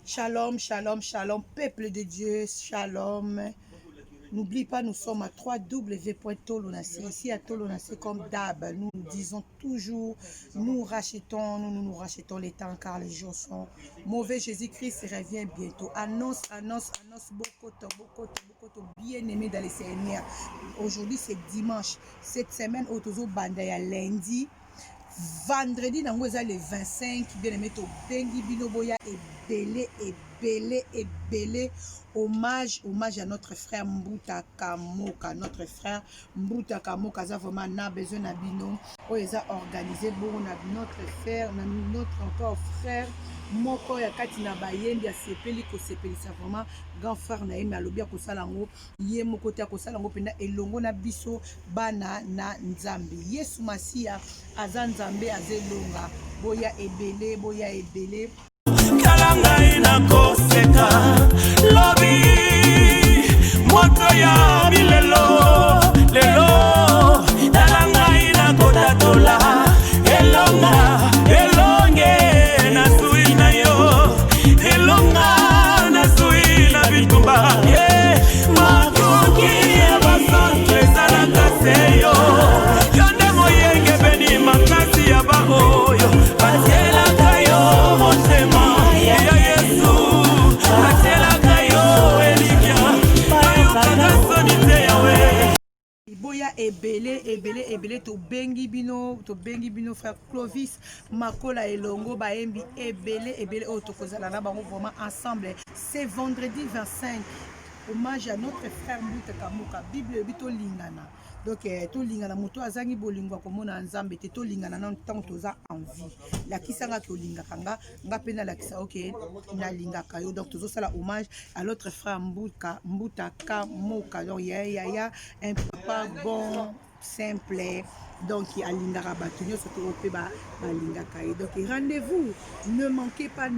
Shalom, shalom, shalom, peuple de Dieu, shalom. N'oublie pas, nous sommes à www.tolonacé. Ici à Tolonacé, comme d'hab, nous disons toujours, nous rachetons les temps car les jours sont mauvais. Jésus-Christ revient bientôt. Annonce, beaucoup bien-aimés dans les Seigneurs. Aujourd'hui, c'est dimanche. Cette semaine, autozo bandaya lundi. Vendredi, le 25, bien-aimé, to bengi binoboya belé. Hommage à notre frère Mbuta Kamoka. Notre frère Mbuta Kamoka, ça vraiment n'a besoin d'abino. On les a organisé bon, notre frère, notre encore frère. Moko ya kati na bayembi ya sepeli ko sepeli ça vraiment grand frère na yemi alobi ko salango ye moko te ko salango penda elongo na biso bana na nzambe Yesu Masia aza nzambe azelonga boya ebele kalanga ina koseka lobi moto ya bilelo lelo kalanga ina kodatola elonga ebele to bengi bino frère Clovis Makola elongo baembi ebele o tokozala na bango vraiment ensemble. C'est vendredi 25. Hommage à notre frère Mbuta Kamoka. Bible bito lingana. Donc to lingana moto azangi bolingo komona nzambe te to lingana na tant toza envie. La kisanga to lingaka nga pena la kisa OK na lingaka yo. Donc tozo sala hommage à notre frère Mbuta Kamoka. Donc ya un papa bon simple. Donc il y a lingara batunyo surtout au ba lingaka. Donc rendez-vous, ne manquez pas,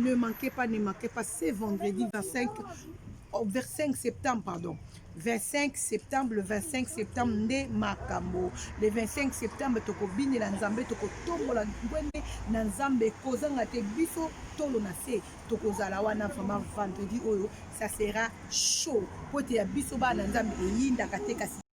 c'est vendredi 25 vers 5 septembre, pardon. 25 septembre, le 25 septembre, ne makambo. Le 25 septembre, toko bini na nzambe, toko tombo la ngwende na nzambe, kozanga te biso, tolonacé, toko zalawana vraiment vendredi oyo, ça sera chaud. Pote ya biso ba na nzambe, yinda kate kasi.